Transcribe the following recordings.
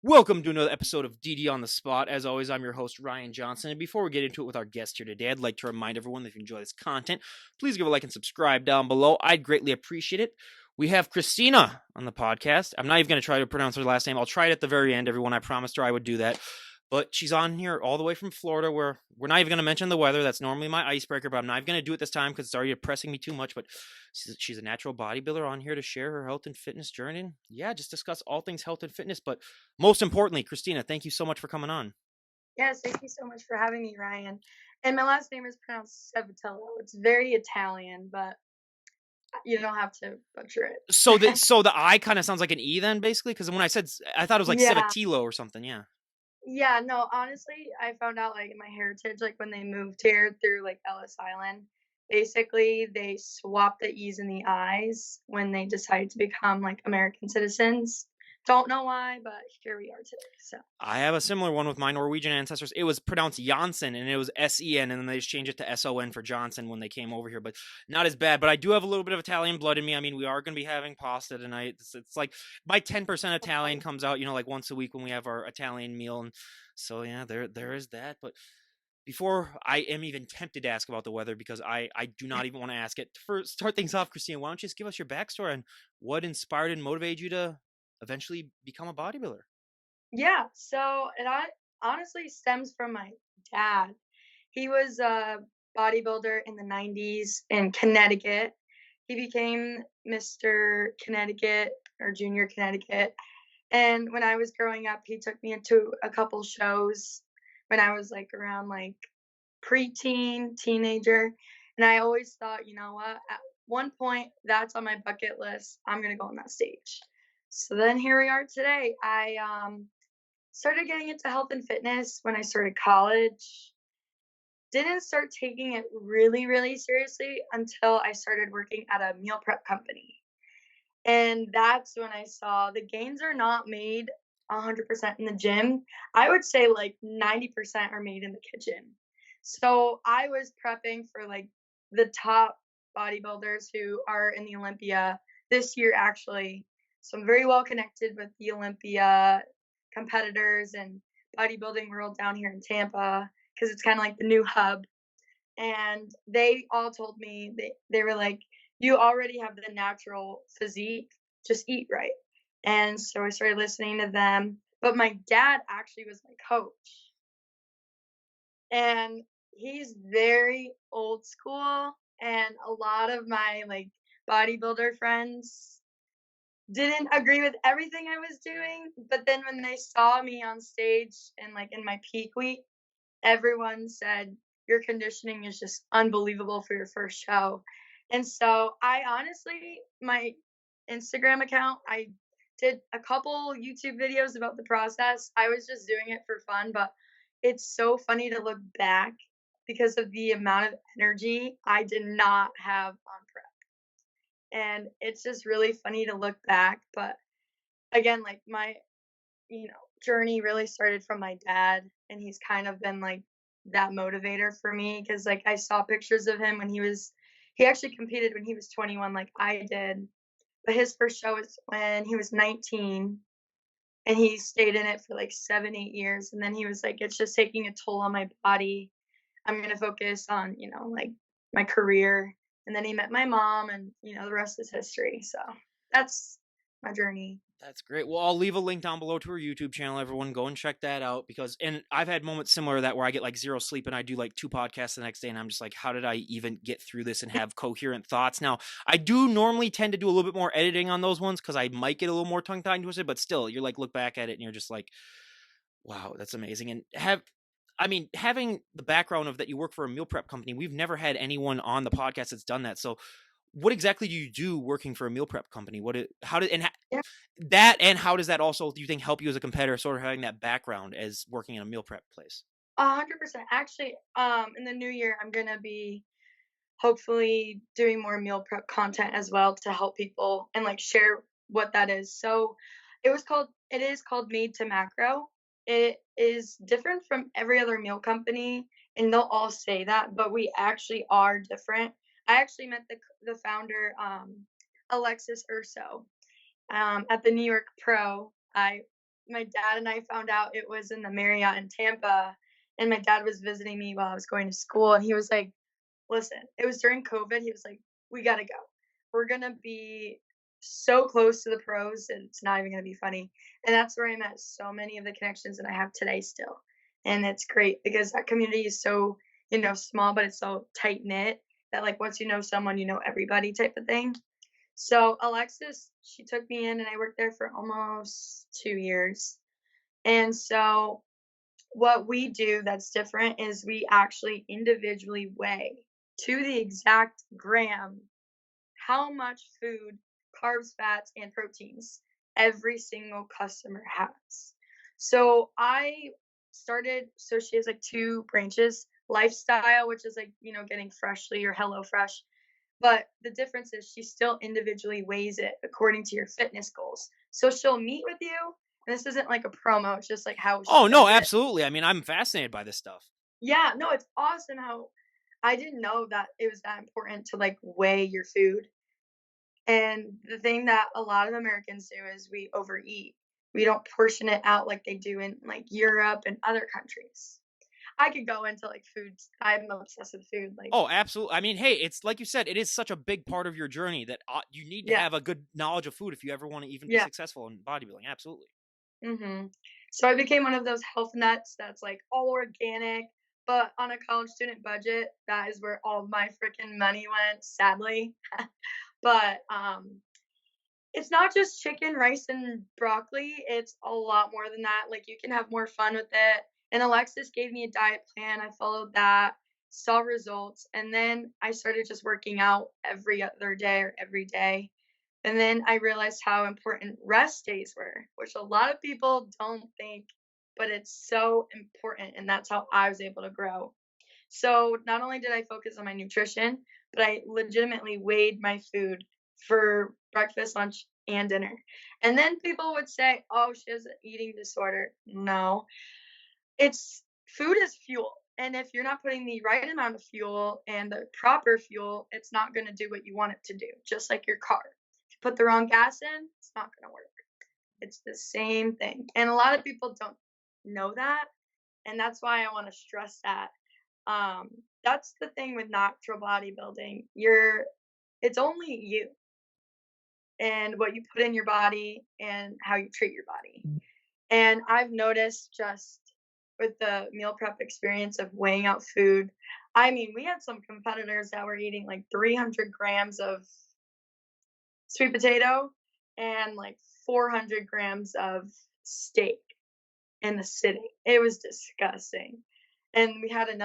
Welcome to another episode of DD on the Spot. As always, I'm your host, Ryan Johnson. And before we get into it with our guest here today, I'd like to remind everyone that if you enjoy this content, please give a like and subscribe down below. I'd greatly appreciate it. We have Christina on the podcast. I'm not even going to try to pronounce her last name. I'll try it at the very end, everyone. I promised her I would do that. But she's on here all the way from Florida, where we're not even going to mention the weather. That's normally my icebreaker, but I'm not even going to do it this time because it's already depressing me too much. But she's a natural bodybuilder on here to share her health and fitness journey. And yeah, just discuss all things health and fitness. But most importantly, Christina, thank you so much for coming on. Yes, thank you so much for having me, Ryan. And my last name is pronounced Cevetillo. It's very Italian, but you don't have to butcher it. So the I kind of sounds like an E then, basically, because when I said, I thought it was like Yeah. Cevetillo or something. Yeah. Yeah, no, honestly, I found out like in my heritage, like when they moved here through like Ellis Island, basically they swapped the E's and the I's when they decided to become like American citizens. Don't know why, but here we are today. So I have a similar one with my Norwegian ancestors. It was pronounced Janssen, and it was Sen, and then they just changed it to Son for Johnson when they came over here. But not as bad. But I do have a little bit of Italian blood in me. I mean, we are going to be having pasta tonight. It's like my 10% Italian comes out, like once a week when we have our Italian meal. And so yeah, there is that. But before I am even tempted to ask about the weather, because I do not even want to ask it. To start things off, Christina, why don't you just give us your backstory on what inspired and motivated you to eventually become a bodybuilder? yeah, so it honestly stems from my dad. He was a bodybuilder in the 90s in Connecticut. He became Mr. Connecticut or Junior Connecticut. And when I was growing up, he took me into a couple shows when I was like around like preteen, teenager. And I always thought, you know what? At one point, that's on my bucket list. I'm going to go on that stage. So then here we are today. I started getting into health and fitness when I started college. Didn't start taking it really, really seriously until I started working at a meal prep company. And that's when I saw the gains are not made 100% in the gym. I would say like 90% are made in the kitchen. So I was prepping for like the top bodybuilders who are in the Olympia this year, actually. So I'm very well connected with the Olympia competitors and bodybuilding world down here in Tampa because it's kind of like the new hub. And they all told me they were like, you already have the natural physique, just eat right. And so I started listening to them. But my dad actually was my coach. And he's very old school. And a lot of my like bodybuilder friends didn't agree with everything I was doing. But then when they saw me on stage and like in my peak week, everyone said, "Your conditioning is just unbelievable for your first show." And so I honestly, my Instagram account, I did a couple YouTube videos about the process. I was just doing it for fun, but it's so funny to look back because of the amount of energy I did not have on prep. And it's just really funny to look back. But again, like my journey really started from my dad, and he's kind of been like that motivator for me because like I saw pictures of him when he actually competed when he was 21 like I did, but his first show was when he was 19, and he stayed in it for like 7 8 years, and then he was like, it's just taking a toll on my body. I'm going to focus on like my career. And then he met my mom, and the rest is history. So that's my journey. That's great. Well, I'll leave a link down below to her YouTube channel. Everyone go and check that out and I've had moments similar to that where I get like zero sleep and I do like 2 podcasts the next day and I'm just like, how did I even get through this and have coherent thoughts? Now, I do normally tend to do a little bit more editing on those ones because I might get a little more tongue tied twisted, but still, you're like, look back at it and you're just like, wow, that's amazing. And having the background of that you work for a meal prep company, we've never had anyone on the podcast that's done that. So what exactly do you do working for a meal prep company? How does that also, do you think, help you as a competitor, sort of having that background as working in a meal prep place? 100%. Actually, in the new year, I'm gonna be hopefully doing more meal prep content as well to help people and like share what that is. So it is called Made to Macro. It is different from every other meal company, and they'll all say that, but we actually are different. I actually met the founder, Alexis Urso, at the New York Pro. I my dad and I found out it was in the Marriott in Tampa, and my dad was visiting me while I was going to school, and he was like, "Listen," it was during COVID, he was like, "We gotta go. We're gonna be so close to the pros, and it's not even gonna be funny." And that's where I met so many of the connections that I have today still. And it's great because that community is so, small, but it's so tight knit that like once you know someone, you know everybody type of thing. So Alexis, she took me in and I worked there for almost 2 years. And so what we do that's different is we actually individually weigh to the exact gram how much food, carbs, fats, and proteins every single customer has. So so she has like two branches, lifestyle, which is like, getting freshly or Hello Fresh. But the difference is she still individually weighs it according to your fitness goals. So she'll meet with you, and this isn't like a promo, it's just like how she Oh no, does it. absolutely. I mean, I'm fascinated by this stuff. Yeah, no, it's awesome how I didn't know that it was that important to like weigh your food. And the thing that a lot of Americans do is we overeat. We don't portion it out like they do in like Europe and other countries. I could go into like foods. I'm obsessed with food. Like, Oh, absolutely. I mean, hey, it's like you said, it is such a big part of your journey that you need to yeah, have a good knowledge of food if you ever want to even be yeah. successful in bodybuilding. Absolutely. So I became one of those health nuts that's like all organic, but on a college student budget. That is where all my freaking money went, sadly. But it's not just chicken, rice, and broccoli. It's a lot more than that. Like you can have more fun with it. And Alexis gave me a diet plan. I followed that, saw results, and then I started just working out every other day or every day. And then I realized how important rest days were, which a lot of people don't think, but it's so important. And that's how I was able to grow. So not only did I focus on my nutrition, but I legitimately weighed my food for breakfast, lunch, and dinner. And then people would say, "Oh, she has an eating disorder." No, it's food is fuel. And if you're not putting the right amount of fuel and the proper fuel, it's not going to do what you want it to do, just like your car. If you put the wrong gas in, it's not going to work. It's the same thing. And a lot of people don't know that. And that's why I want to stress that um, that's the thing with natural bodybuilding. It's only you and what you put in your body and how you treat your body. And I've noticed just with the meal prep experience of weighing out food. I mean, we had some competitors that were eating like 300 grams of sweet potato and like 400 grams of steak in the sitting. It was disgusting. And we had a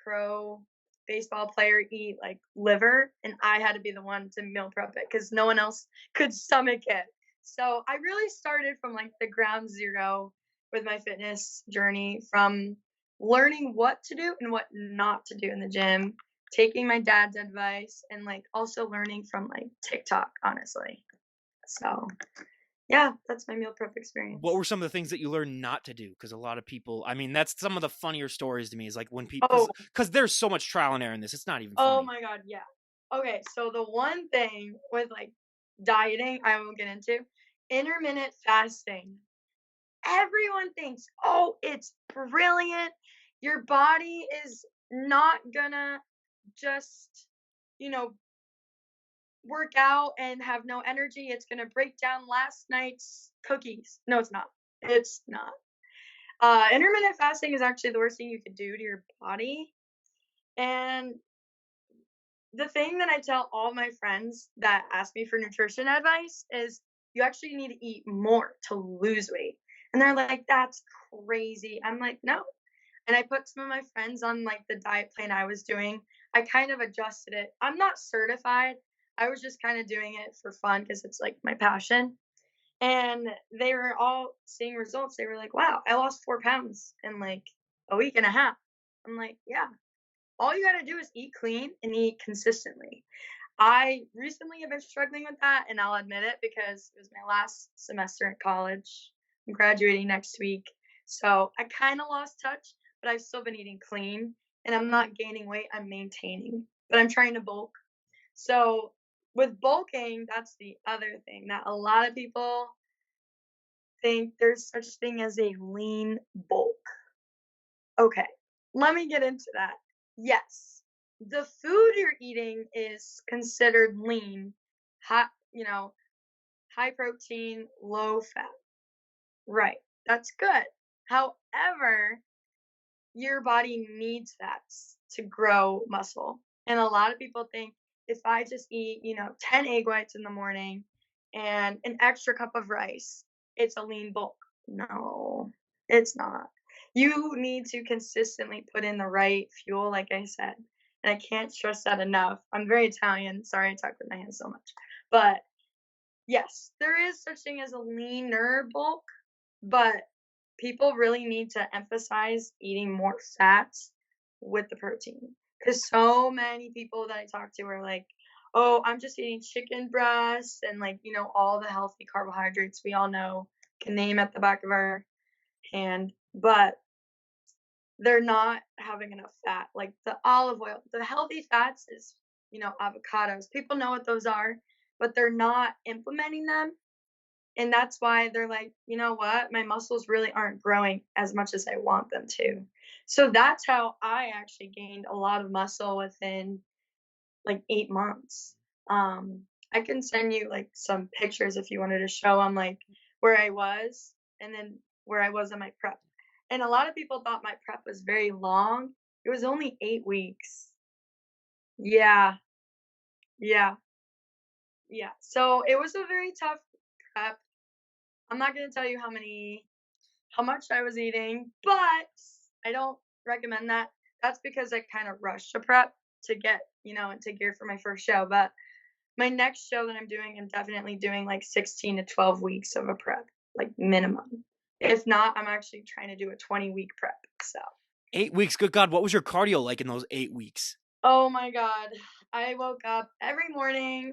pro baseball player eat like liver, and I had to be the one to meal prep it because no one else could stomach it. So I really started from like the ground zero with my fitness journey from learning what to do and what not to do in the gym, taking my dad's advice, and like also learning from like TikTok, honestly. So yeah, that's my meal prep What experience. were some of the things that you learned not to do? Because a lot of people, I mean, that's some of the funnier stories to me. Is like when people, Oh, because there's so much trial and error in this. It's not even oh funny. my god, yeah. Okay, so the one thing with like dieting I will get into, intermittent fasting. Everyone thinks, "Oh, it's brilliant. Your body is not gonna just, you know, work out and have no energy. It's gonna break down last night's cookies." No, it's not. It's not. Intermittent fasting is actually the worst thing you could do to your body. And the thing that I tell all my friends that ask me for nutrition advice is you actually need to eat more to lose weight. And they're like, "That's crazy." I'm like, "No." And I put some of my friends on like the diet plan I was doing. I kind of adjusted it. I'm not certified. I was just kind of doing it for fun because it's like my passion. And they were all seeing results. They were like, "Wow, I lost 4 pounds in like a week and a half." I'm like, "Yeah, all you gotta do is eat clean and eat consistently." I recently have been struggling with that, and I'll admit it because it was my last semester at college. I'm graduating next week. So I kind of lost touch, but I've still been eating clean and I'm not gaining weight, I'm maintaining. But I'm trying to bulk. So with bulking, that's the other thing that a lot of people think there's such thing as a lean bulk. Okay, let me get into that. Yes, the food you're eating is considered lean, high, high protein, low fat. Right, that's good. However, your body needs fats to grow muscle. And a lot of people think if I just eat, 10 egg whites in the morning and an extra cup of rice, it's a lean bulk. No, it's not. You need to consistently put in the right fuel, like I said. And I can't stress that enough. I'm very Italian. Sorry I talk with my hands so much. But yes, there is such thing as a leaner bulk, but people really need to emphasize eating more fats with the protein. Because so many people that I talk to are like, oh, I'm just eating chicken breasts and like, all the healthy carbohydrates we all know can name at the back of our hand, but they're not having enough fat. Like the olive oil, the healthy fats is, avocados. People know what those are, but they're not implementing them, and that's why they're like, "You know what? My muscles really aren't growing as much as I want them to." So that's how I actually gained a lot of muscle within like 8 months. I can send you like some pictures if you wanted to show them like where I was and then where I was on my prep. And a lot of people thought my prep was very long. It was only 8 weeks. Yeah, yeah, yeah. So it was a very tough prep. I'm not gonna tell you how much I was eating, but I don't recommend that. That's because I kind of rushed to prep to get, into gear for my first show. But my next show that I'm doing, I'm definitely doing like 16 to 12 weeks of a prep, like minimum. If not, I'm actually trying to do a 20-week prep. So, 8 weeks. Good God, what was your cardio like in those 8 weeks? oh my God, I woke up every morning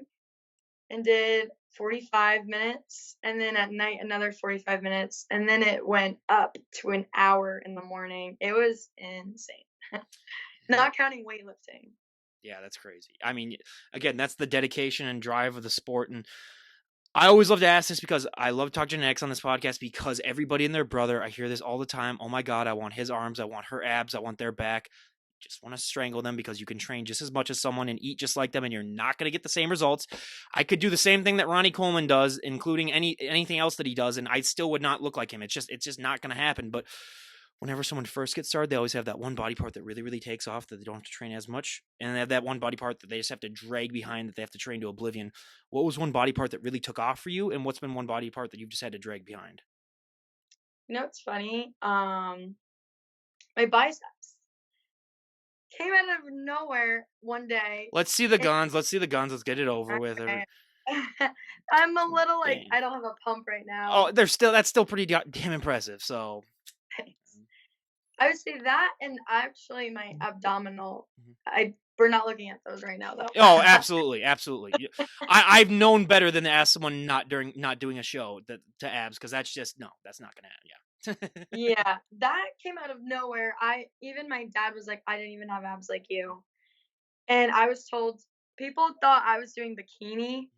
and did 45 minutes, and then at night another 45 minutes, and then it went up to an hour in the morning. It was insane. Not counting weightlifting. Yeah, that's crazy. I mean, again, that's the dedication and drive of the sport. And I always love to ask this because I love to talk genetics on this podcast because everybody and their brother, I hear this all the time. Oh my God, I want his arms. I want her abs. I want their back. Just want to strangle them because you can train just as much as someone and eat just like them and you're not going to get the same results. I could do the same thing that Ronnie Coleman does, including anything else that he does, and I still would not look like him. It's just not going to happen. But whenever someone first gets started, they always have that one body part that really, really takes off that they don't have to train as much. And they have that one body part that they just have to drag behind that they have to train to oblivion. What was one body part that really took off for you? And what's been one body part that you've just had to drag behind? It's funny. My biceps came out of nowhere one day. Let's see the And guns. Let's see the guns. Let's get it over with. I, I'm a little like Dang. I don't have a pump right Oh, now. that's still pretty damn impressive. So, I would say that and actually my abdominal. mhm. We're not looking at those right now Oh, though. absolutely, absolutely. I've known better than to ask someone not doing a show to abs because that's just no, that's not gonna happen. Yeah. Yeah, that came out of nowhere. I even my dad was like, "I didn't even have abs like you." And I was told people thought I was doing bikini.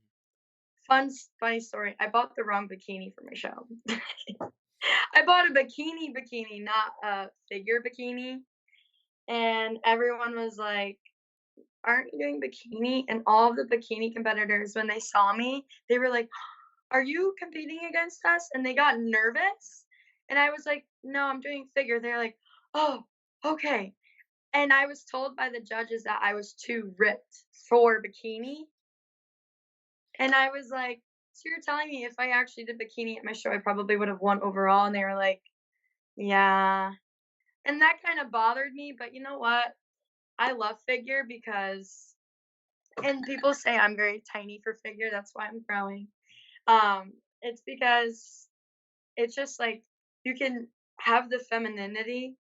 Funny story. I bought the wrong bikini for my show. I bought a bikini, not a figure bikini. And everyone was like, "Aren't you doing bikini?" And all of the bikini competitors, when they saw me, they were like, "Are you competing against us?" And they got nervous. And I was like, "No, I'm doing figure." They're like, "Oh, okay." And I was told by the judges that I was too ripped for bikini. And I was like, "So you're telling me if I actually did bikini at my show, I probably would have won overall?" And they were like, "Yeah." And that kind of bothered me, but you know what? I love figure because and people say I'm very tiny for figure, that's why I'm growing. It's because it's just like you can have the femininity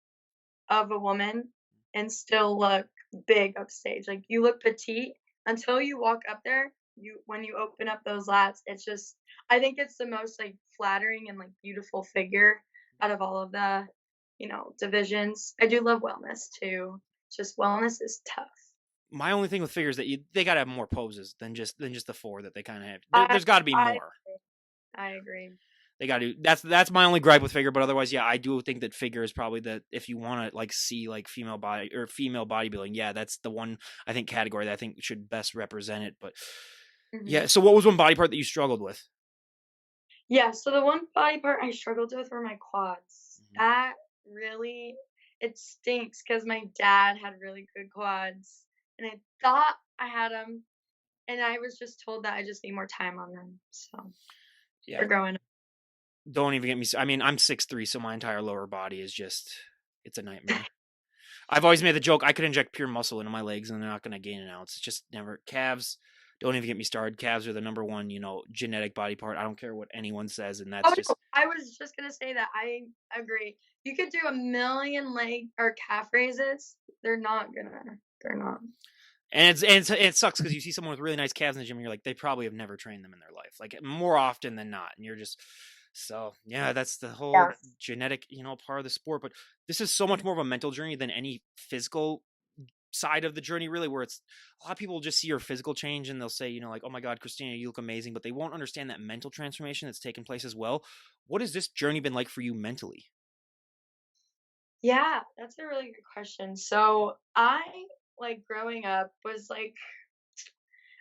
of a woman and still look big upstage. Like you look petite until you walk up there. You when you open up those lats, it's just I think it's the most like flattering and like beautiful figure out of all of the, divisions. I do love wellness too. Just wellness is tough. My only thing with figures that they gotta have more poses than just the four that they kind of have. I There's got to be I more. I agree. They got to. That's my only gripe with figure. But otherwise, yeah, I do think that figure is probably the, if you want to like see like female body or female bodybuilding, yeah, that's the one I think category that I think should best represent it. But Hmm. yeah, so what was one body part that you struggled with? Yeah, so the one body part I struggled with were my quads. Mhm. That really, it stinks because my dad had really good quads, and I thought I had them, and I was just told that I just need more time on them. So Yeah, they're growing. don't even get me. I mean, I'm 6'3", so my entire lower body is just, it's a nightmare. I've always made the joke I could inject pure muscle into my legs and they're not going to gain an ounce. It's just never. Calves, don't even get me started. Calves are the number one, genetic body part. I don't care what anyone says, and Oh that's no, just. I was just gonna say that I agree. You could do a million leg or calf raises. They're not gonna. They're not. And it sucks because you see someone with really nice calves in the gym, and you're like, they probably have never trained them in their life, like more often than not, and you're just. So yeah, that's the whole Yes. genetic, part of the sport. But this is so much more of a mental journey than any physical side of the journey, really, where it's a lot of people just see your physical change and they'll say, like, oh my God, Christina, you look amazing, but they won't understand that mental transformation that's taken place as well. What has this journey been like for you mentally? Yeah, that's a really good question. So I like growing up was like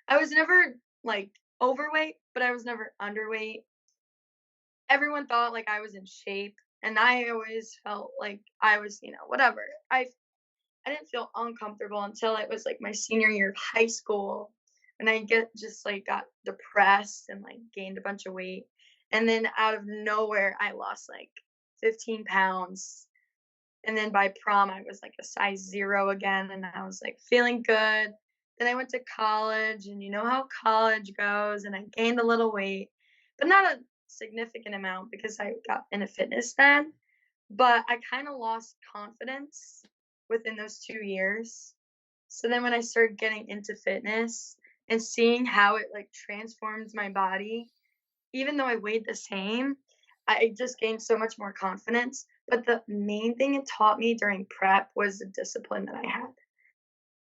I was never like overweight, but I was never underweight. Everyone thought like I was in shape, and I always felt like I was, whatever. I didn't feel uncomfortable until it was like my senior year of high school, and I get just like got depressed and like gained a bunch of weight. And then out of nowhere I lost like 15 pounds. And then by prom I was like a size 0 again, and I was like feeling good. Then I went to college, and you know how college goes, and I gained a little weight, but not a significant amount because I got into fitness then. But I kind of lost confidence within those 2 years. So then when I started getting into fitness and seeing how it like transforms my body, even though I weighed the same, I just gained so much more confidence. But the main thing it taught me during prep was the discipline that I had.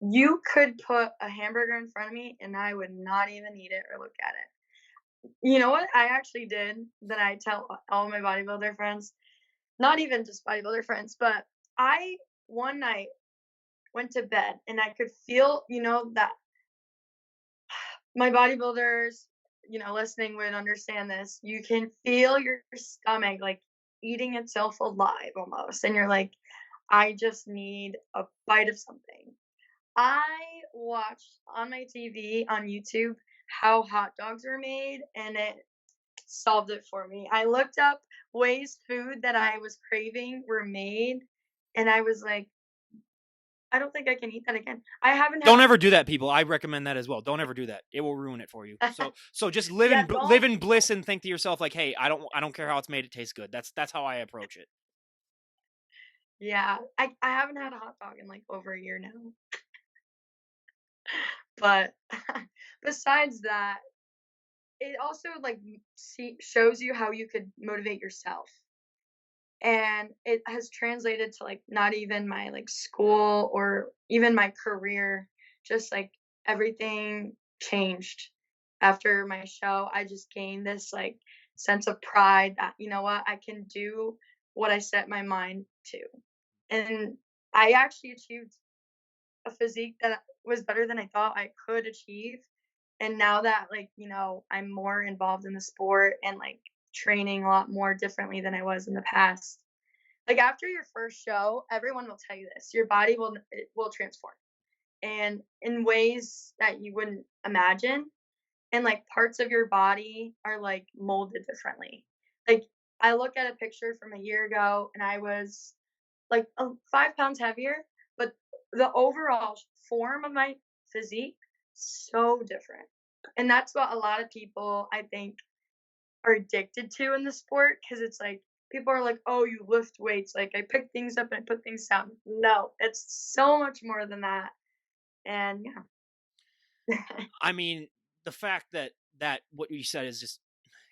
You could put a hamburger in front of me and I would not even eat it or look at it. You know what I actually did that I tell all my bodybuilder friends? Not even just bodybuilder friends, but I one night went to bed and I could feel, that my bodybuilders, listening would understand this. You can feel your stomach like eating itself alive almost. And you're like, I just need a bite of something. I watched on my TV on YouTube how hot dogs were made, and it solved it for me. I looked up ways food that I was craving were made, and I was like, I don't think I can eat that again. I haven't had Don't a ever do that, people. I recommend that as well. Don't ever do that. It will ruin it for you. So just live yeah, in don't. live in bliss and think to yourself like, hey, I don't care how it's made. It tastes good. That's how I approach it. Yeah, I haven't had a hot dog in like over a year now. But besides that, it also like shows you how you could motivate yourself. And it has translated to like not even my like school or even my career, just like everything changed after my show. I just gained this like sense of pride that, you know what, I can do what I set my mind to. And I actually achieved a physique that was better than I thought I could achieve. And now that like, I'm more involved in the sport and like training a lot more differently than I was in the past. Like after your first show, everyone will tell you this. Your body will transform and in ways that you wouldn't imagine. And like parts of your body are like molded differently. Like I look at a picture from a year ago and I was like 5 pounds heavier, but the overall form of my physique so different. And that's what a lot of people I think are addicted to in the sport because it's like people are like, "Oh, you lift weights." Like I pick things up and I put things down. No, it's so much more than that. And yeah. I mean, the fact that what you said is just,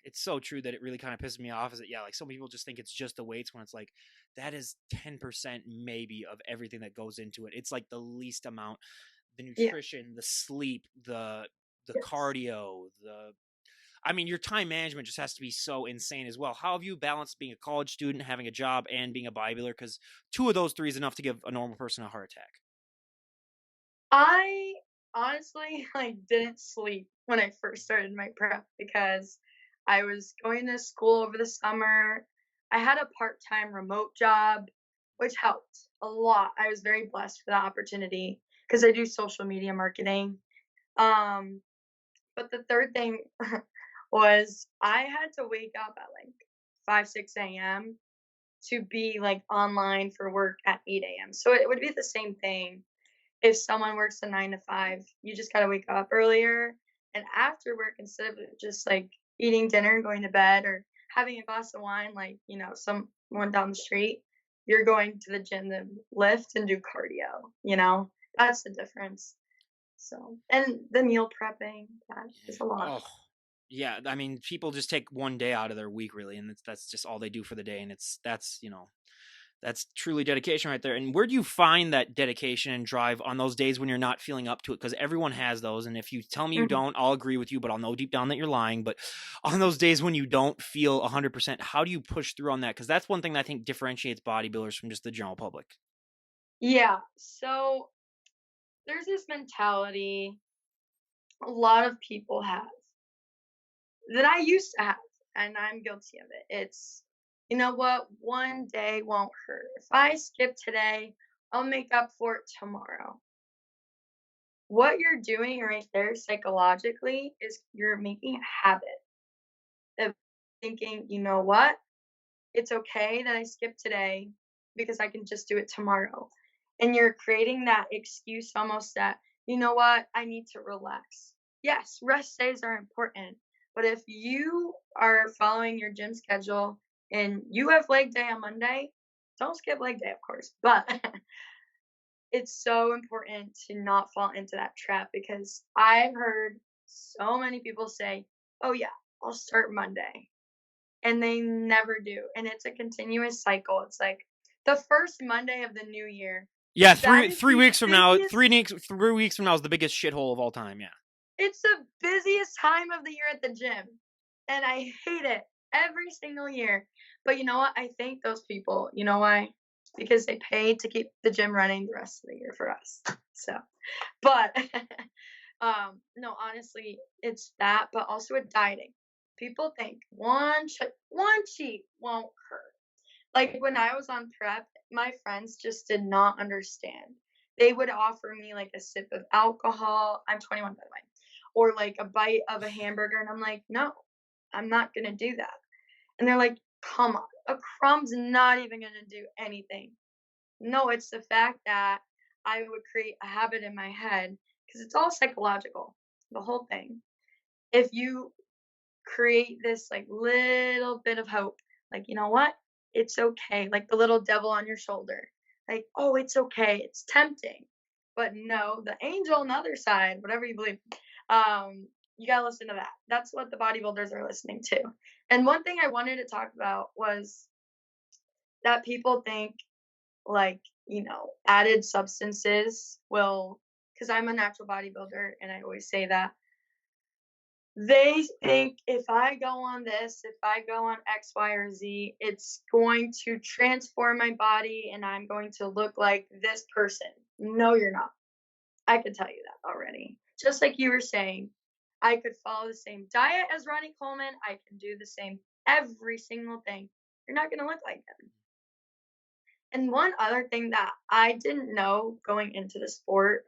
it's so true that it really kind of pisses me off is that, yeah, like some people just think it's just the weights when it's like that is 10% maybe of everything that goes into it. It's like the least amount, the Yeah. nutrition, the sleep, the Yes. cardio, the I mean, your time management just has to be so insane as well. How have you balanced being a college student, having a job, and being a bodybuilder? Because two of those three is enough to give a normal person a heart attack. I honestly, like, didn't sleep when I first started my prep because I was going to school over the summer. I had a part-time remote job, which helped a lot. I was very blessed for that opportunity because I do social media marketing. Um, but the third thing was I had to wake up at like 5, 6 a.m. to be like online for work at 8 a.m. So it would be the same thing if someone works a 9 to 5, you just gotta wake up earlier. And after work, instead of just like eating dinner and going to bed or having a glass of wine, like, someone down the street, you're going to the gym to lift and do cardio, That's the difference. So, and the meal prepping, that is a lot. Oh, yeah. I mean, people just take one day out of their week, really, and that's just all they do for the day, and that's truly dedication right there. And where do you find that dedication and drive on those days when you're not feeling up to it? Because everyone has those, and if you tell me you Mhm. don't, I'll agree with you, but I'll know deep down that you're lying. But on those days when you don't feel 100%, how do you push through on that? Because that's one thing that I think differentiates bodybuilders from just the general public. Yeah. So there's this mentality a lot of people have that I used to have, and I'm guilty of it. It's, you know what, one day won't hurt. If I skip today, I'll make up for it tomorrow. What you're doing right there psychologically is you're making a habit of thinking, you know what, it's okay that I skip today because I can just do it tomorrow. And you're creating that excuse almost that, you know what, I need to relax. Yes, rest days are important. But if you are following your gym schedule and you have leg day on Monday, don't skip leg day, of course. But it's so important to not fall into that trap because I've heard so many people say, oh, yeah, I'll start Monday, and they never do, and it's a continuous cycle. It's like the first Monday of the new year. Yeah, That three is three the weeks from now, busiest 3 weeks from now is the biggest shithole of all time. Yeah. it's the busiest time of the year at the gym, and I hate it every single year. But you know what? I thank those people. You know why? Because they pay to keep the gym running the rest of the year for us. So, but no, honestly, it's that, but also with dieting. People think one cheat won't hurt. Like, when I was on prep, my friends just did not understand. They would offer me, like, a sip of alcohol. I'm 21, by the way. Or, like, a bite of a hamburger, and I'm like, "No, I'm not gonna do that." And they're like, "Come on, a crumb's not even gonna do anything." No, it's the fact that I would create a habit in my head because it's all psychological, the whole thing. If you create this like little bit of hope, like, you know what, it's okay, like the little devil on your shoulder, like, oh, it's okay, it's tempting, but no, the angel on the other side, whatever you believe, you gotta listen to that. That's what the bodybuilders are listening to. And one thing I wanted to talk about was that people think, like, added substances will, because I'm a natural bodybuilder and I always say that, they think if I go on this, if I go on X, Y, or Z, it's going to transform my body and I'm going to look like this person. No, you're not. I can tell you that already. Just like you were saying, I could follow the same diet as Ronnie Coleman. I can do the same every single thing. You're not going to look like him. And one other thing that I didn't know going into the sport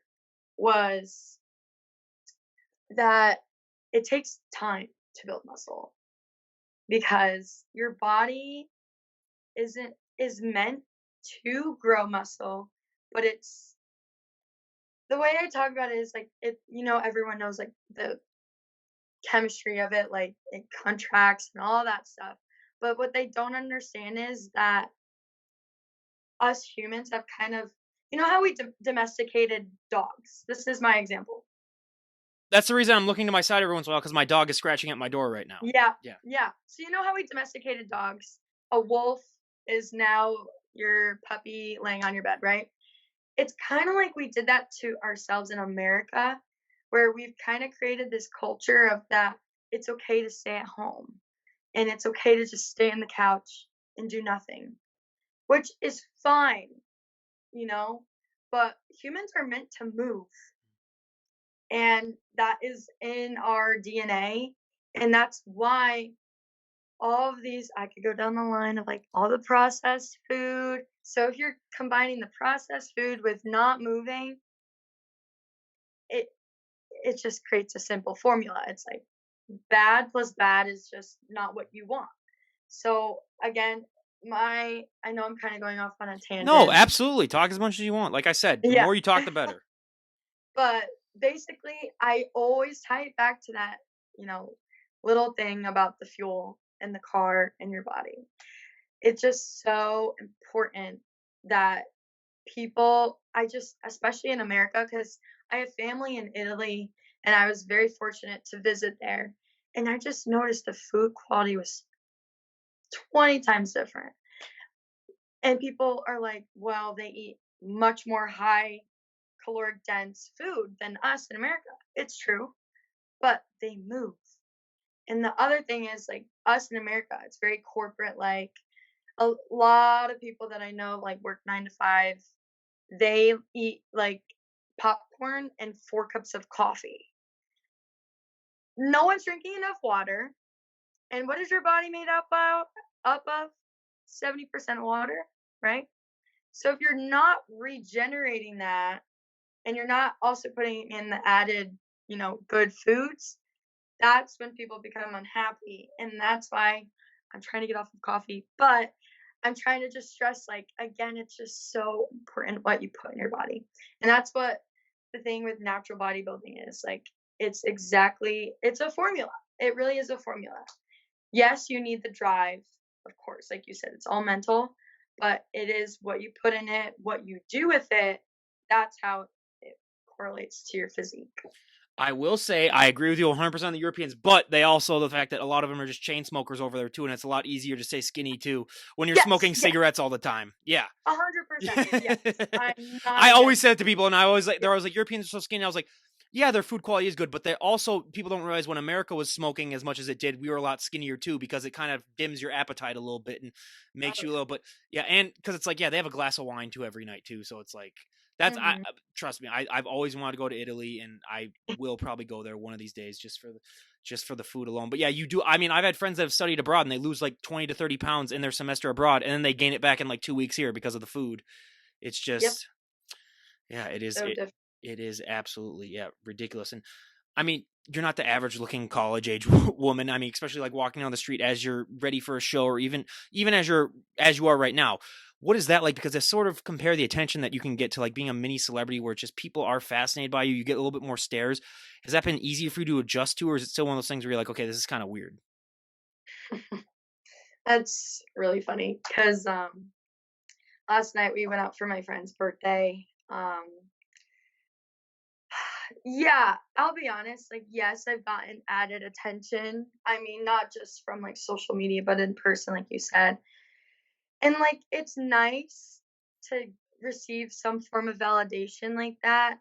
was that it takes time to build muscle because your body isn't is meant to grow muscle, but it's the way I talk about it is like everyone knows like the chemistry of it, like it contracts and all that stuff. But what they don't understand is that us humans have kind of, how we domesticated dogs. This is my example. That's the reason I'm looking to my side every once in a while because my dog is scratching at my door right now. Yeah, Yeah. yeah. So you know how we domesticated dogs? A wolf is now your puppy laying on your bed, right? It's kind of like we did that to ourselves in America, where we've kind of created this culture of that it's okay to stay at home and it's okay to just stay on the couch and do nothing, which is fine, you know? But humans are meant to move, and that is in our DNA. And that's why all of these, I could go down the line of like all the processed food. So if you're combining the processed food with not moving, it it just creates a simple formula. It's like bad plus bad is just not what you want. So again, my I know I'm kind of going off on a No, tangent. absolutely. Talk as much as you want. Like I said, the Yeah. more you talk, the better. But basically, I always tie it back to that, you know, little thing about the fuel and the car and your body. It's just so important that people, I just, especially in America, because I have family in Italy and I was very fortunate to visit there. And I just noticed the food quality was 20 times different. And people are like, well, they eat much more high caloric dense food than us in America. It's true, but they move. And the other thing is like us in America, it's very corporate like a lot of people that I know like work 9 to 5, they eat like popcorn and 4 cups of coffee. No one's drinking enough water. And what is your body made up of? 70% water, right? So if you're not regenerating that and you're not also putting in the added, good foods, that's when people become unhappy. And that's why I'm trying to get off of coffee. But I'm trying to just stress, like, again, it's just so important what you put in your body. And that's what the thing with natural bodybuilding is. Like, it's a formula. It really is a formula. Yes, you need the drive, of course. Like you said, it's all mental, but it is what you put in it, what you do with it. That's how it correlates to your physique. I will say I agree with you 100% on the Europeans, but they also the fact that a lot of them are just chain smokers over there too, and it's a lot easier to stay skinny too when you're Yes, smoking yes, cigarettes all the time. Yeah. 100%. Yes, I'm not I always against said it to it. people, and I always like Yeah. there I was like Europeans are so skinny. I was like, yeah, their food quality is good, but they also people don't realize when America was smoking as much as it did, we were a lot skinnier too because it kind of dims your appetite a little bit and makes Oh, you a yeah. little bit yeah, and because it's like yeah, they have a glass of wine too every night too, so it's like that's I Mhm. trust me, I've always wanted to go to Italy, and I will probably go there one of these days just for the food alone. But yeah, you do. I mean, I've had friends that have studied abroad and they lose like 20 to 30 pounds in their semester abroad, and then they gain it back in like 2 weeks here because of the food. It's Yep. just yeah, So different. it is absolutely yeah ridiculous. And I mean, you're not the average looking college age woman. I mean, especially like walking down the street as you're ready for a show, or even as you are right now. What is that like? Because I sort of compare the attention that you can get to like being a mini celebrity, where it's just people are fascinated by you. You get a little bit more stares. Has that been easier for you to adjust to, or is it still one of those things where you're like, okay, this is kind of weird? That's really funny because last night we went out for my friend's birthday. Yeah, I'll be honest, like, yes, I've gotten added attention. I mean, not just from like social media, but in person, like you said. And like, it's nice to receive some form of validation like that.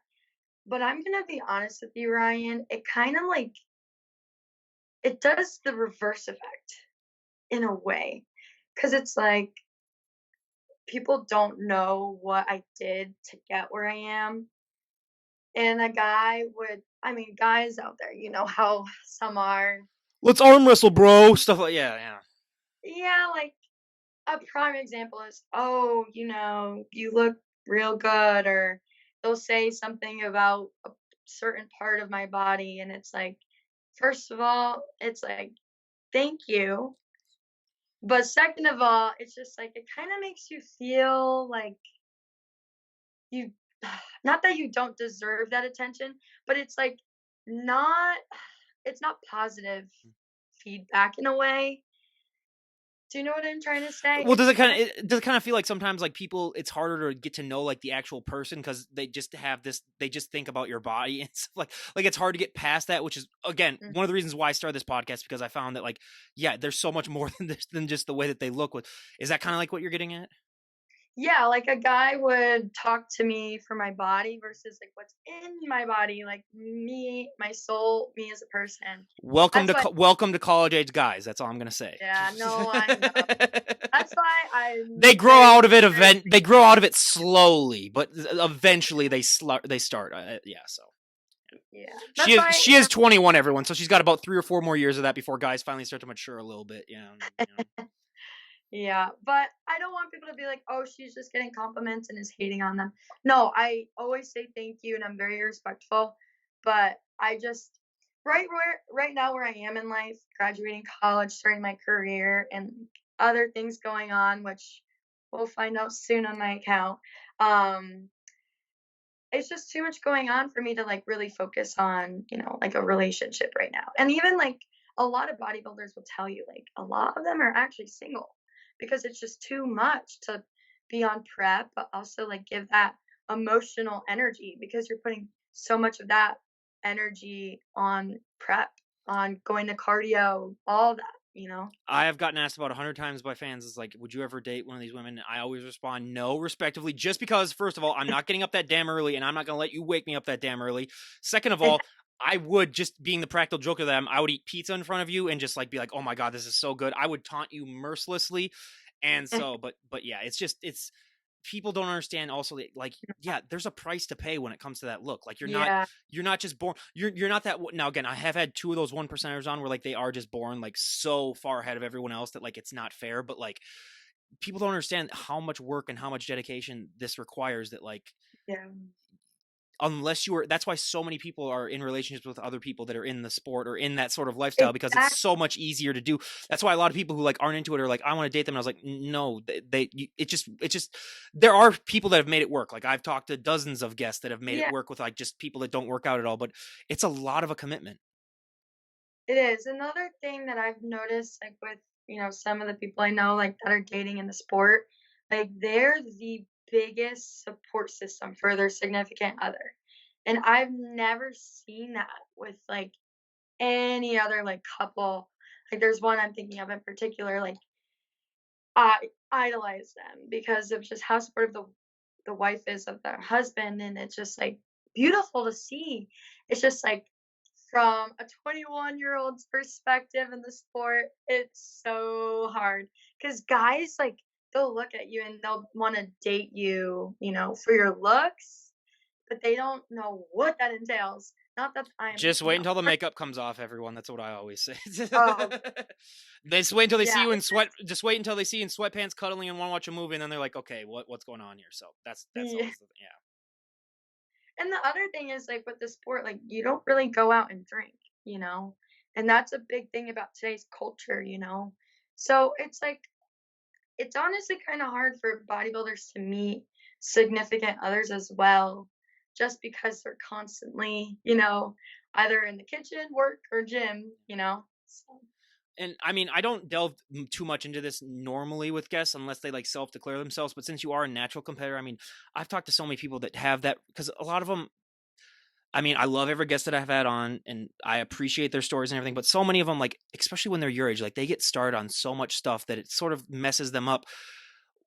But I'm gonna be honest with you, Ryan, it kind of like it does the reverse effect in a way. Cause it's like people don't know what I did to get where I am. And a guy would, I mean, guys out there, you know how some are. Let's arm wrestle, bro. Stuff like yeah, yeah. Yeah, like a prime example is, oh, you look real good, or they'll say something about a certain part of my body, and it's like, first of all, it's like, thank you. But second of all, it's just like, it kind of makes you feel like you, not that you don't deserve that attention, but it's like, not, it's not positive feedback in a way. Do you know what I'm trying to say? Well, It's kind of, does it kind of feel like sometimes like people it's harder to get to know like the actual person because they just have this they just think about your body and stuff like it's hard to get past that, which is again one of the reasons why I started this podcast because I found that like yeah there's so much more than this than just the way that they look with is that kind of like what you're getting at? Yeah, like a guy would talk to me for my body versus like what's in my body, like me, my soul, me as a person. That's why, Welcome to college age guys. That's all I'm gonna say. yeah, no, I know. That's why They I'm grow out of it. very They grow out of it slowly, but eventually they start. Yeah. So yeah. That's why, she is 21. Everyone. So she's got about 3 or 4 more years of that before guys finally start to mature a little bit. yeah, but I don't want people to be like, "Oh, she's just getting compliments and is hating on them." No, I always say thank you and I'm very respectful, but I just right now where I am in life, graduating college, starting my career and other things going on, which we'll find out soon on my account. Um, it's just too much going on for me to like really focus on, like a relationship right now. And even like a lot of bodybuilders will tell you, like a lot of them are actually single because it's just too much to be on prep, but also like give that emotional energy because you're putting so much of that energy on prep, on going to cardio, all that. I have gotten asked about 100 times by fans. Is like, would you ever date one of these women? I always respond no, respectively, just because first of all, I'm not getting up that damn early, and I'm not gonna let you wake me up that damn early. Second of all, I would just being the practical joke of them. I would eat pizza in front of you and just like be like, oh my god, this is so good. I would taunt you mercilessly, and so, but yeah, it's people don't understand also that, like, yeah, there's a price to pay when it comes to that look. Like Yeah. you're not just born, you're not that. Now again, I have had two of those 1%ers on where like they are just born like so far ahead of everyone else that like it's not fair, but like people don't understand how much work and how much dedication this requires, that like Yeah. unless you are, that's why so many people are in relationships with other people that are in the sport or in that sort of lifestyle, because it's Exactly. so much easier to do. That's why a lot of people who like aren't into it are like, I want to date them, and I was like, no, it's just there are people that have made it work. Like I've talked to dozens of guests that have made it Yeah. work with like just people that don't work out at all, but it's a lot of a commitment. It is. Another thing that I've noticed, like with, some of the people I know, like that are dating in the sport, like they're the biggest support system for their significant other. And I've never seen that with like any other like couple. Like there's one I'm thinking of in particular, like I idolize them because of just how supportive the wife is of their husband, and it's just like beautiful to see. It's just like from a 21-year-old's perspective in the sport, it's so hard because guys like they'll look at you and they'll want to date you, for your looks, but they don't know what that entails. Not that I'm, Just wait until the makeup comes off, everyone. That's what I always say. oh They just wait until they see yeah, you in sweat. Just wait until they see you in sweatpants cuddling and want to watch a movie, and then they're like, okay, what's going on here? So that's yeah. always yeah. And the other thing is like with the sport, like you don't really go out and drink, you know? And that's a big thing about today's culture. So it's like it's honestly kind of hard for bodybuilders to meet significant others as well, just because they're constantly, either in the kitchen, work, or gym. So, And I mean, I don't delve too much into this normally with guests unless they like self declare themselves. But since you are a natural competitor, I mean, I've talked to so many people that have that, because a lot of them, I mean, I love every guest that I've had on and I appreciate their stories and everything, but so many of them, like, especially when they're your age, like they get started on so much stuff that it sort of messes them up.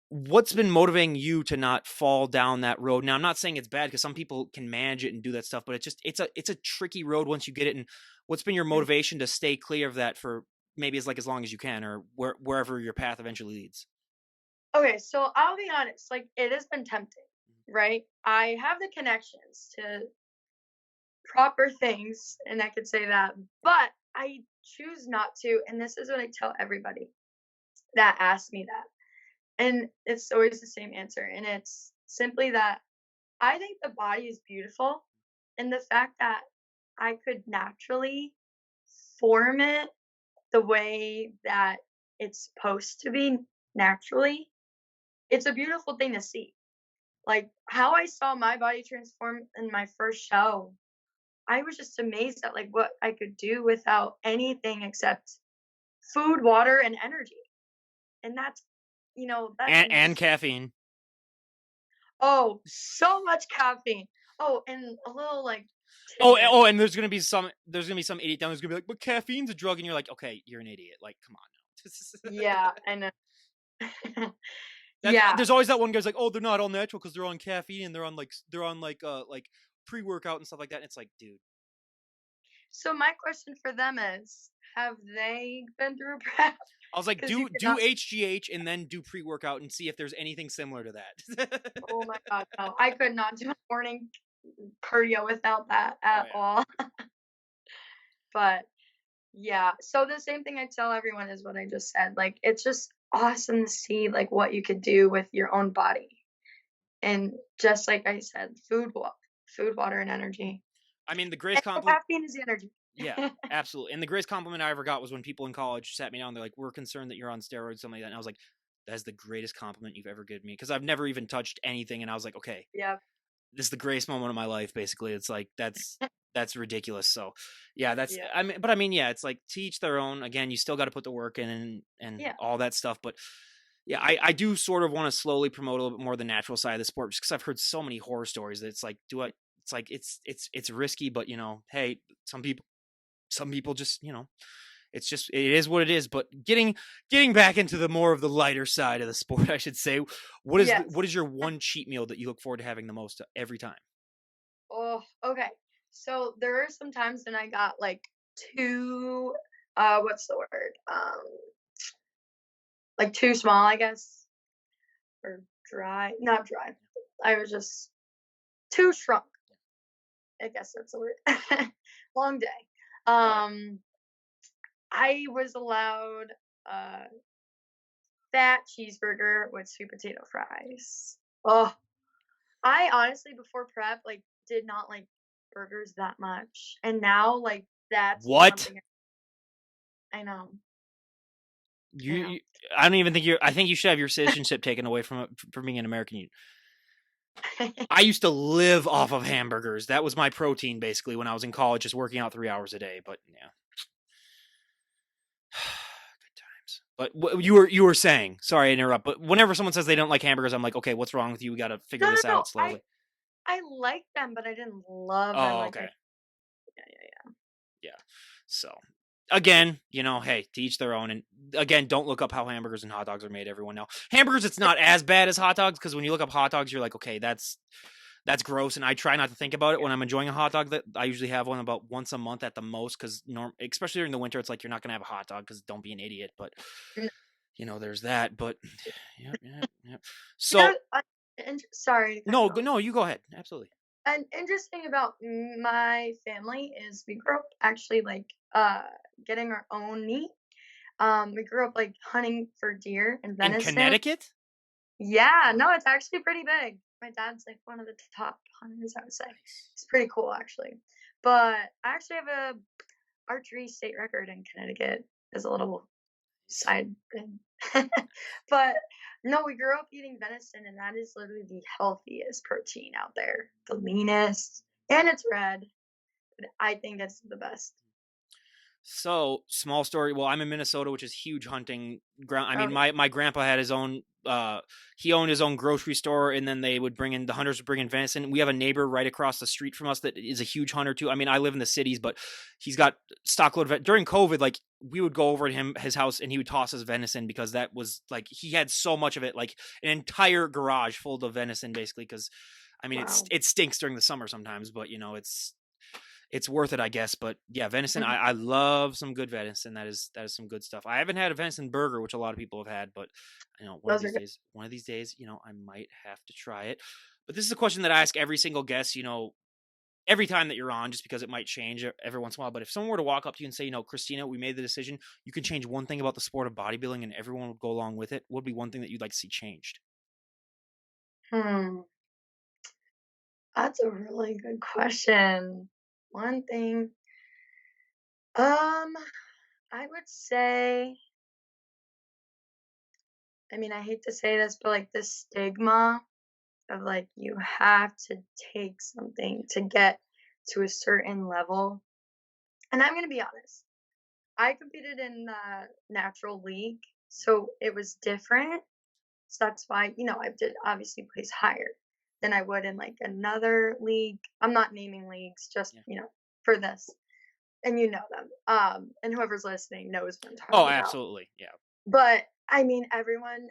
What's been motivating you to not fall down that road? Now, I'm not saying it's bad, because some people can manage it and do that stuff, but it's a tricky road once you get it. And what's been your mm. motivation to stay clear of that for maybe as long as you can, or wherever your path eventually leads? Okay, so I'll be honest, like it has been tempting, right? I have the connections to proper things, and I could say that, but I choose not to. And this is what I tell everybody that asks me that. And it's always the same answer. And it's simply that I think the body is beautiful. And the fact that I could naturally form it the way that it's supposed to be naturally, it's a beautiful thing to see. Like how I saw my body transform in my first show, I was just amazed at like what I could do without anything except food, water, and energy. And that's And amazing. caffeine. Oh, so much caffeine. Oh, and a little like tidbit. Oh, and there's gonna be some idiot down there's gonna be like, but caffeine's a drug, and you're like, okay, you're an idiot. Like, come on now. Yeah, I know. Yeah. There's always that one guy's like, oh, they're not all natural because they're on caffeine and they're on like pre-workout and stuff like that. And it's like, dude, So my question for them is, have they been through a prep? I was like, Because you do cannot. HGH and then do pre-workout and see if there's anything similar to that. Oh my god, no! I could not do morning cardio without that Oh at yeah. all. But yeah, so the same thing I tell everyone is what I just said. Like, it's just awesome to see like what you could do with your own body, and just like I said, food, water, and energy. I mean, the greatest And the compliment. caffeine is the energy. Yeah, absolutely. And the greatest compliment I ever got was when people in college sat me down. They're like, "We're concerned that you're on steroids, something like that." And I was like, "That's the greatest compliment you've ever given me," because I've never even touched anything. And I was like, "Okay, Yeah, this is the greatest moment of my life." Basically, it's like that's ridiculous. So, yeah, yeah, I mean, yeah, it's like to each their own. Again, you still got to put the work in and yeah. all that stuff. But yeah, I do sort of want to slowly promote a little bit more the natural side of the sport, just because I've heard so many horror stories that it's like, do I? It's like it's risky, but hey, some people just it's just it is what it is. But getting back into the more of the lighter side of the sport, I should say, Yes. what is your one cheat meal that you look forward to having the most every time? Oh, okay. So there are some times when I got like too, what's the word? Like too small, I guess, or dry. Not dry. I was just too shrunk. I guess that's the word. Long day. Oh yeah. Um, I was allowed a fat cheeseburger with sweet potato fries. Oh, I honestly before prep like did not like burgers that much, and now like that's What? something I know. You, I know. you I don't even think you're I think you should have your citizenship taken away from being an American. I used to live off of hamburgers. That was my protein basically when I was in college, just working out 3 hours a day. But yeah. Good times. But what you were saying, sorry to interrupt, but whenever someone says they don't like hamburgers, I'm like, okay, what's wrong with you? We got to figure No, no, this no. out slowly. I like them, but I didn't love them Oh, like I. okay. Yeah, yeah, Yeah. So again, hey, to each their own. And again, don't look up how hamburgers and hot dogs are made. Everyone know hamburgers. It's not as bad as hot dogs because when you look up hot dogs, you're like, okay, that's gross. And I try not to think about it yeah. when I'm enjoying a hot dog. That I usually have one about once a month at the most because especially during the winter, it's like you're not gonna have a hot dog because don't be an idiot. But Mm. there's that. But yeah, yeah, yeah. You know, So sorry to cut no, you off. no, you go ahead. Absolutely. An interesting about my family is we grew up actually like getting our own meat. We grew up like hunting for deer and In venison. Connecticut? Yeah, no, it's actually pretty big. My dad's like one of the top hunters, I would say. Nice. It's pretty cool actually. But I actually have a archery state record in Connecticut as a little Nice. side thing. But no, we grew up eating venison, and that is literally the healthiest protein out there, the leanest, and it's red. But I think it's the best. So, small story. Well, I'm in Minnesota, which is huge hunting ground. I Oh mean, yeah, my grandpa had his own. He owned his own grocery store, and then the hunters would bring in venison. We have a neighbor right across the street from us that is a huge hunter too. I mean, I live in the cities, but he's got stockload of during COVID. Like we would go over to his house, and he would toss us venison because that was like he had so much of it, like an entire garage full of venison, basically. Because I mean, wow. it stinks during the summer sometimes, but it's worth it, I guess. But yeah, venison. Mhm. I love some good venison. That is some good stuff. I haven't had a venison burger, which a lot of people have had, but Those are good. one of these days, I might have to try it. But this is a question that I ask every single guest. Every time that you're on, just because it might change every once in a while. But if someone were to walk up to you and say, Christina, we made the decision, you can change one thing about the sport of bodybuilding, and everyone would go along with it. What would be one thing that you'd like to see changed? Hmm, that's a really good question. One thing, um, I would say, I mean, I hate to say this, but like the stigma of like you have to take something to get to a certain level. And I'm gonna be honest, I competed in the natural league, so it was different. So that's why, I did obviously place higher than I would in like another league. I'm not naming leagues, just Yeah. for this. And you know them. And whoever's listening knows what I'm Oh, talking about. absolutely. Yeah. But I mean everyone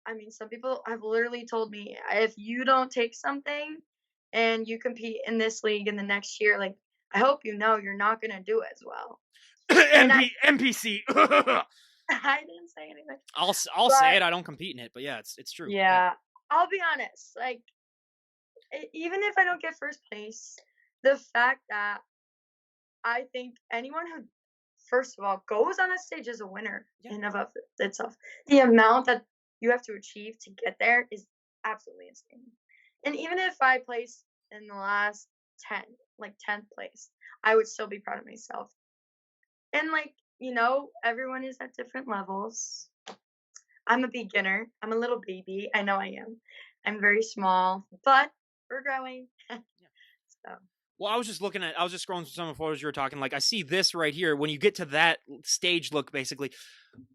I mean, some people have literally told me, if you don't take something and you compete in this league in the next year, like, I hope you know you're not gonna do as well. And NPC. I didn't say anything, I'll say but it. I don't compete in it, but yeah, it's true. Yeah. yeah, I'll be honest. Like, even if I don't get first place, the fact that I think anyone who, first of all, goes on a stage as a winner Yeah. in of itself, the amount that you have to achieve to get there is absolutely insane. And even if I place in the last 10, like 10th place, I would still be proud of myself. And like, everyone is at different levels. I'm a beginner. I'm a little baby. I know I am. I'm very small, but we're growing. Yeah. So, Well, I was just scrolling through some of the photos you were talking. Like, I see this right here. When you get to that stage look, basically,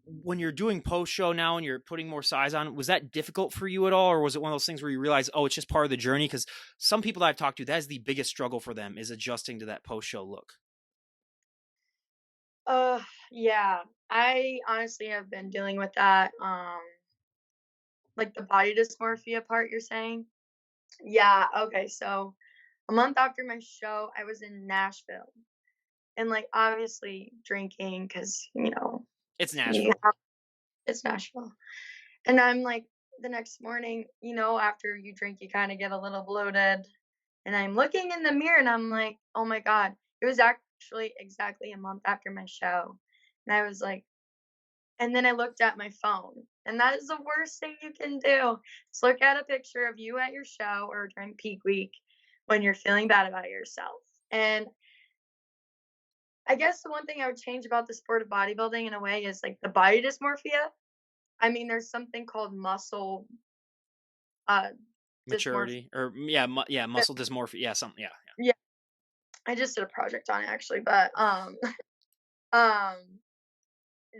when you're doing post show now and you're putting more size on, was that difficult for you at all? Or was it one of those things where you realize, oh, it's just part of the journey? Because some people that I've talked to, that is the biggest struggle for them, is adjusting to that post show look. uh, yeah, I honestly have been dealing with that. Like the body dysmorphia part you're saying? Yeah, okay. So, a month after my show, I was in Nashville and like obviously drinking cuz, It's you Nashville. have, it's Nashville. And I'm like the next morning, after you drink you kind of get a little bloated, and I'm looking in the mirror and I'm like, "Oh my god." It was actually exactly a month after my show. And I was like, and then I looked at my phone, and that is the worst thing you can do. Just look at a picture of you at your show or during peak week when you're feeling bad about yourself. And I guess the one thing I would change about the sport of bodybuilding in a way is like the body dysmorphia. I mean, there's something called muscle uh dysmorphia. Maturity, or yeah, muscle dysmorphia. Yeah, something. Yeah. Yeah, I just did a project on it actually, but um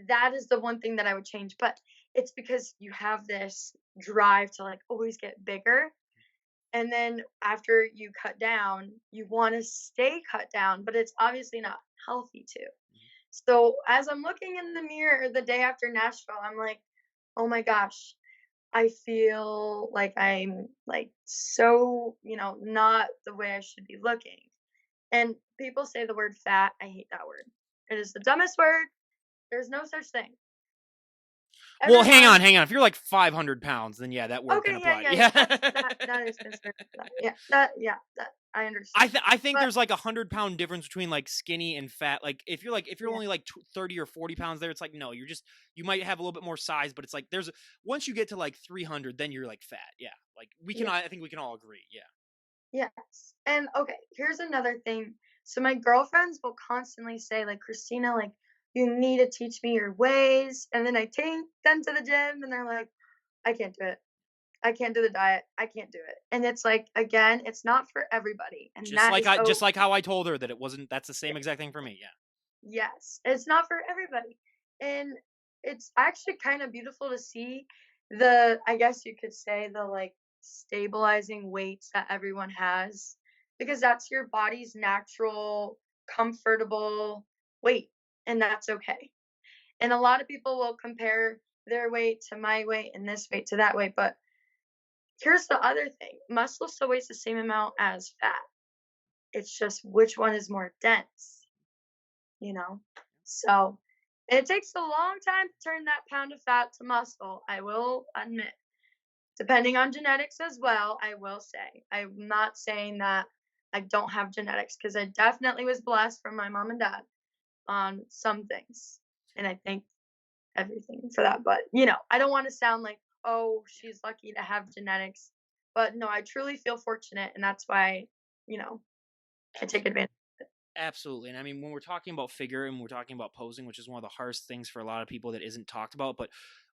that is the one thing that I would change. But it's because you have this drive to like always get bigger. And then after you cut down, you want to stay cut down, but it's obviously not healthy to. So as I'm looking in the mirror the day after Nashville, I'm like, oh my gosh, I feel like I'm like so, not the way I should be looking. And people say the word fat. I hate that word. It is the dumbest word. There's no such thing. Well, hang Everyone. on. If you're like 500 pounds, then yeah, that word can Okay, yeah, apply. yeah, yeah. That is considered that. Yeah, that I understand. I think But there's like 100-pound difference between like skinny and fat. Like if you're yeah, only like 30 or 40 pounds there, it's like no, you might have a little bit more size, but it's like once you get to like 300, then you're like fat. Yeah, like yeah, I think we can all agree. Yeah, yes. And okay, here's another thing. So my girlfriends will constantly say, like, Christina, like, you need to teach me your ways. And then I take them to the gym and they're like, I can't do it. I can't do the diet. I can't do it. And it's like, again, it's not for everybody. And that is just like how I told her that it wasn't. That's the same exact thing for me. Yeah. yes, it's not for everybody. And it's actually kind of beautiful to see I guess you could say, the like stabilizing weights that everyone has, because that's your body's natural, comfortable weight, and that's okay. And a lot of people will compare their weight to my weight and this weight to that weight, but here's the other thing: muscle still weighs the same amount as fat. It's just which one is more dense, you know? So it takes a long time to turn that pound of fat to muscle, I will admit. Depending on genetics as well, I will say. I'm not saying that I don't have genetics because I definitely was blessed from my mom and dad on some things. And I thank everything for that. But, I don't want to sound like, oh, she's lucky to have genetics. But no, I truly feel fortunate. And that's why, you know, I take Absolutely. advantage. Absolutely. And I mean, when we're talking about figure and we're talking about posing, which is one of the hardest things for a lot of people that isn't talked about, but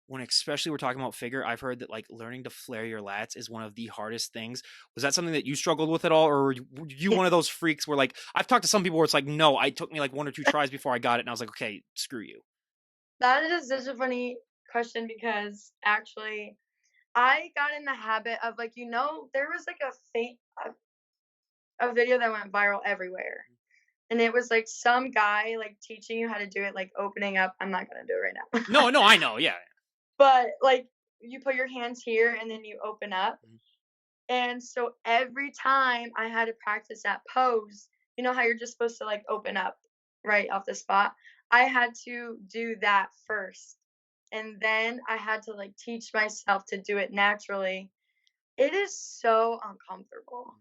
when especially we're talking about figure, I've heard that like learning to flare your lats is one of the hardest things. Was that something that you struggled with at all? Or were you one of those freaks where like, I've talked to some people where it's like, no, it took me like 1 or 2 tries before I got it. And I was like, okay, screw you. That is such a funny question because actually I got in the habit of like, there was like a video that went viral everywhere. And it was like some guy like teaching you how to do it, like opening up. I'm not gonna do it right now. No, I know. Yeah. But like you put your hands here and then you open up. Mhm. And so every time I had to practice that pose, you know how you're just supposed to like open up right off the spot? I had to do that first. And then I had to like teach myself to do it naturally. It is so uncomfortable.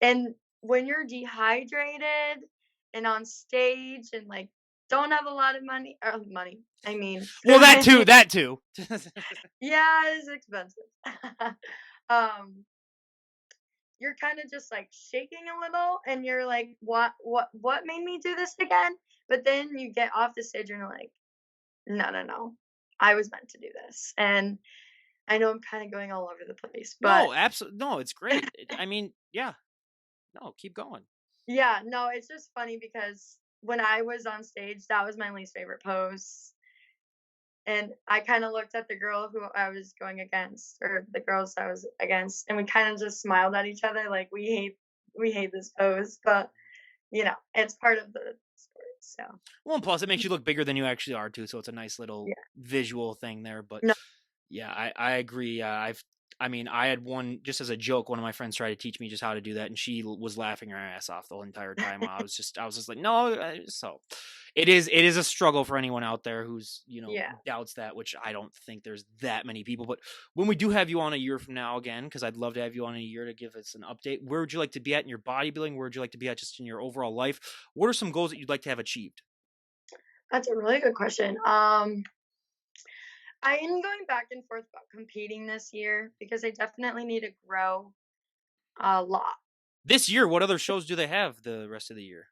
And when you're dehydrated and on stage and like don't have a lot of money or money, I mean, Well, that too. That too. yeah, it's expensive. um, you're kind of just like shaking a little and you're like, what made me do this again? But then you get off the stage and you're like, no, no, no. I was meant to do this. And I know I'm kind of going all over the place, but No, absolutely. No, it's great. I mean, yeah. No, keep going. yeah, no, it's just funny because when I was on stage, that was my least favorite pose. And I kind of looked at the girl who I was going against, or the girls I was against, and we kind of just smiled at each other like we hate this pose, but it's part of the sport. So Well, and plus it makes you look bigger than you actually are too, so it's a nice little yeah, visual thing there. But no, yeah, I agree. I mean, I had one just as a joke. One of my friends tried to teach me just how to do that, and she was laughing her ass off the whole entire time. I was just like, no. So, it is a struggle for anyone out there who's yeah. doubts that, which I don't think there's that many people. But when we do have you on a year from now again, because I'd love to have you on in a year to give us an update. Where would you like to be at in your bodybuilding? Where would you like to be at just in your overall life? What are some goals that you'd like to have achieved? That's a really good question. I am going back and forth about competing this year because I definitely need to grow a lot. This year, what other shows do they have the rest of the year?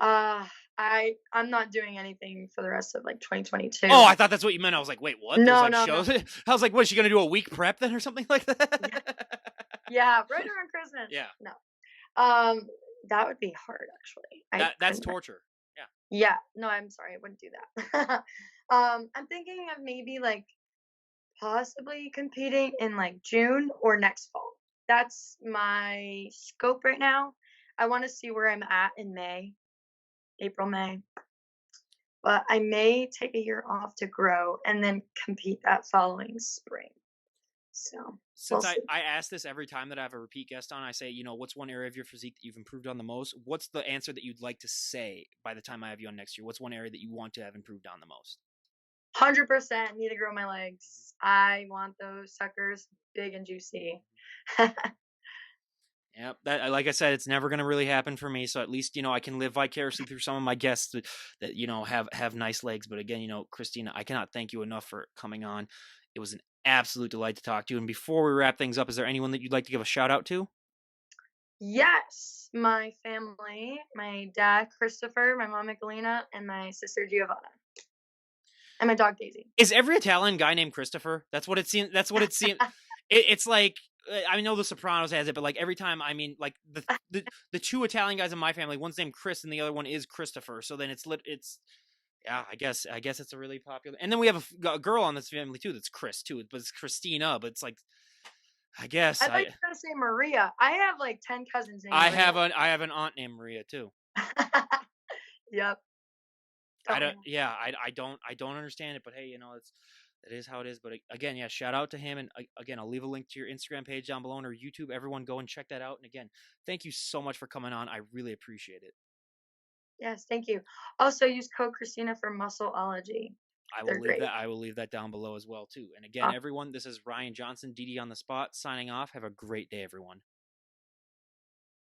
Uh, I'm not doing anything for the rest of like Oh, 2022. I thought that's what you meant. I was like, wait, what? There's No, like no, no. shows. I was like, what? Is she gonna do a week prep then or something like Yeah, that? yeah, right around Christmas. Yeah, No. Um, that would be hard actually. I that's couldn't. torture. Yeah. Yeah, no, I'm sorry, I wouldn't do that. I'm thinking of maybe like possibly competing in like June or next fall. That's my scope right now. I want to see where I'm at in May, April, May. But I may take a year off to grow and then compete that following spring. So we'll Since see. I ask this every time that I have a repeat guest on, I say, what's one area of your physique that you've improved on the most? What's the answer that you'd like to say by the time I have you on next year? What's one area that you want to have improved on the most? 100% need to grow my legs. I want those suckers big and juicy. Yeah, that like I said, it's never going to really happen for me. So at least I can live vicariously through some of my guests that have nice legs. But again, Christina, I cannot thank you enough for coming on. It was an absolute delight to talk to you. And before we wrap things up, is there anyone that you'd like to give a shout out to? Yes, my family, my dad, Christopher, my mom, Michelina, and my sister, Giovanna, and my dog, Daisy. Is every Italian guy named Christopher? That's what it seems. That's what it seems. It's like I know The Sopranos has it, but like every time, I mean, like the two Italian guys in my family, one's named Chris and the other one is Christopher. So then it's yeah, I guess it's a really popular. And then we have a girl on this family too that's Chris too, but it's Christina. But it's like I guess I thought you were gonna say Maria. I have like 10 cousins named Maria. I have an aunt named Maria too. Yep, I don't don't. know. Yeah, I don't understand it, but hey, it is how it is. But again, yeah, shout out to him. And again, I'll leave a link to your Instagram page down below or YouTube. Everyone, go and check that out. And again, thank you so much for coming on. I really appreciate it. Yes, thank you. Also, use code Christina for Muscleology. They're great. I will leave that down below as well too. And again, everyone, this is Ryan Johnson, DD on the spot, signing off. Have a great day, everyone.